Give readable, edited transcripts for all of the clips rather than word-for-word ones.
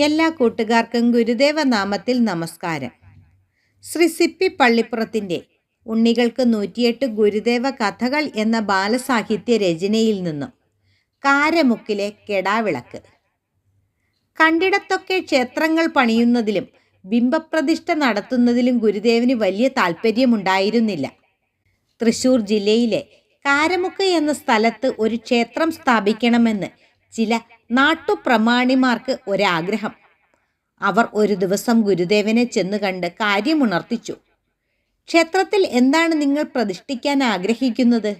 എല്ലാ കൂട്ടുകാർക്കും ഗുരുദേവ നാമത്തിൽ നമസ്കാരം. ശ്രീ സിപ്പി പള്ളിപ്പുറത്തിൻ്റെ ഉണ്ണികൾക്ക് 108 ഗുരുദേവ കഥകൾ എന്ന ബാലസാഹിത്യ രചനയിൽ നിന്നും കാരമുക്കിലെ കെടാവിളക്ക്. കണ്ടിടത്തൊക്കെ ക്ഷേത്രങ്ങൾ പണിയുന്നതിലും ബിംബപ്രതിഷ്ഠ നടത്തുന്നതിലും ഗുരുദേവന് വലിയ താല്പര്യമുണ്ടായിരുന്നില്ല. തൃശ്ശൂർ ജില്ലയിലെ കാരമുക്ക് എന്ന സ്ഥലത്ത് ഒരു ക്ഷേത്രം സ്ഥാപിക്കണമെന്ന് ചില നാട്ടുപ്രമാണിമാർക്ക് ഒരാഗ്രഹം. അവർ ഒരു ദിവസം ഗുരുദേവനെ ചെന്ന് കണ്ട് കാര്യമുണർത്തിച്ചു. ക്ഷേത്രത്തിൽ എന്താണ് നിങ്ങൾ പ്രതിഷ്ഠിക്കാൻ ആഗ്രഹിക്കുന്നത്?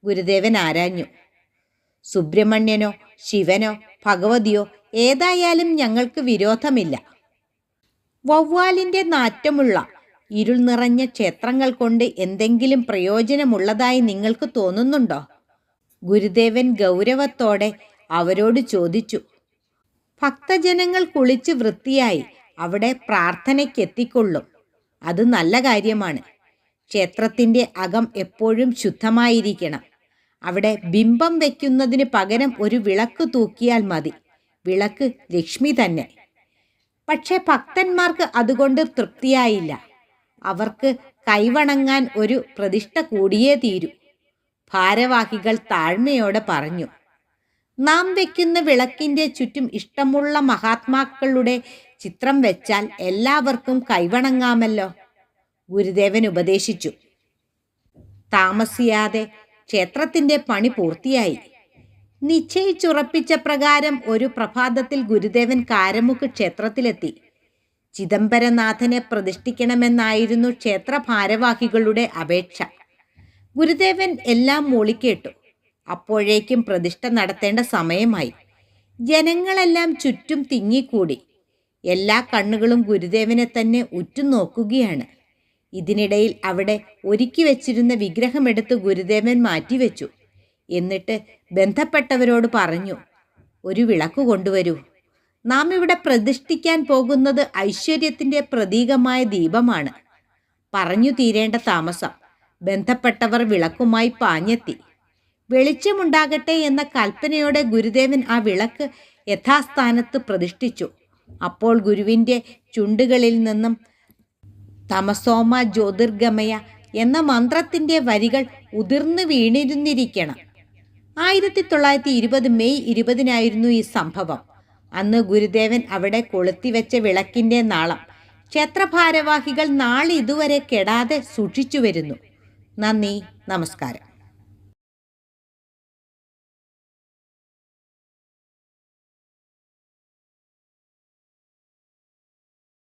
ഗുരുദേവൻ ആരാഞ്ഞു. സുബ്രഹ്മണ്യനോ ശിവനോ ഭഗവതിയോ ഏതായാലും ഞങ്ങൾക്ക് വിരോധമില്ല. വവ്വാലിൻ്റെ നാറ്റമുള്ള ഇരുൾ നിറഞ്ഞ ക്ഷേത്രങ്ങൾ കൊണ്ട് എന്തെങ്കിലും പ്രയോജനമുള്ളതായി നിങ്ങൾക്ക് തോന്നുന്നുണ്ടോ? ഗുരുദേവൻ ഗൗരവത്തോടെ അവരോട് ചോദിച്ചു. ഭക്തജനങ്ങൾ കുളിച്ച് വൃത്തിയായി അവിടെ പ്രാർത്ഥനയ്ക്കെത്തിക്കൊള്ളും. അത് നല്ല കാര്യമാണ്. ക്ഷേത്രത്തിൻ്റെ അകം എപ്പോഴും ശുദ്ധമായിരിക്കണം. അവിടെ ബിംബം വയ്ക്കുന്നതിന് പകരം ഒരു വിളക്ക് തൂക്കിയാൽ മതി. വിളക്ക് ലക്ഷ്മി തന്നെ. പക്ഷേ ഭക്തന്മാർക്ക് അതുകൊണ്ട് തൃപ്തിയായില്ല. അവർക്ക് കൈവണങ്ങാൻ ഒരു പ്രതിഷ്ഠ കൂടിയേ തീരൂ. ഭാരവാഹികൾ താഴ്മയോടെ പറഞ്ഞു. നാം വയ്ക്കുന്ന വിളക്കിൻ്റെ ചുറ്റും ഇഷ്ടമുള്ള മഹാത്മാക്കളുടെ ചിത്രം വെച്ചാൽ എല്ലാവർക്കും കൈവണങ്ങാമല്ലോ. ഗുരുദേവൻ ഉപദേശിച്ചു. താമസിയാതെ ക്ഷേത്രത്തിൻ്റെ പണി പൂർത്തിയായി. നിശ്ചയിച്ചുറപ്പിച്ച പ്രകാരം ഒരു പ്രഭാതത്തിൽ ഗുരുദേവൻ കാരമുക്ക് ക്ഷേത്രത്തിലെത്തി. ചിദംബരനാഥനെ പ്രതിഷ്ഠിക്കണമെന്നായിരുന്നു ക്ഷേത്ര ഭാരവാഹികളുടെ അപേക്ഷ. ഗുരുദേവൻ എല്ലാം മൂളിക്കേട്ടു. അപ്പോഴേക്കും പ്രതിഷ്ഠ നടത്തേണ്ട സമയമായി. ജനങ്ങളെല്ലാം ചുറ്റും തിങ്ങിക്കൂടി. എല്ലാ കണ്ണുകളും ഗുരുദേവനെ തന്നെ ഉറ്റുനോക്കുകയാണ്. ഇതിനിടയിൽ അവിടെ ഒരുക്കി വെച്ചിരുന്ന വിഗ്രഹമെടുത്ത് ഗുരുദേവൻ മാറ്റിവെച്ചു. എന്നിട്ട് ബന്ധപ്പെട്ടവരോട് പറഞ്ഞു, ഒരു വിളക്ക് കൊണ്ടുവരൂ. നാം ഇവിടെ പ്രതിഷ്ഠിക്കാൻ പോകുന്നത് ഐശ്വര്യത്തിൻ്റെ പ്രതീകമായ ദീപമാണ്. പറഞ്ഞു തീരേണ്ട താമസം ബന്ധപ്പെട്ടവർ വിളക്കുമായി പാഞ്ഞെത്തി. വെളിച്ചമുണ്ടാകട്ടെ എന്ന കൽപ്പനയോടെ ഗുരുദേവൻ ആ വിളക്ക് യഥാസ്ഥാനത്ത് പ്രതിഷ്ഠിച്ചു. അപ്പോൾ ഗുരുവിൻ്റെ ചുണ്ടുകളിൽ നിന്നും തമസോമ ജ്യോതിർഗമയ എന്ന മന്ത്രത്തിൻ്റെ വരികൾ ഉതിർന്നു വീണിരുന്നിരിക്കണം. 1920 മെയ് 20 ഈ സംഭവം. അന്ന് ഗുരുദേവൻ അവിടെ കൊളുത്തിവെച്ച വിളക്കിൻ്റെ നാളം ക്ഷേത്രഭാരവാഹികൾ നാളിതുവരെ കെടാതെ സൂക്ഷിച്ചു വരുന്നു. നന്ദി, നമസ്കാരം.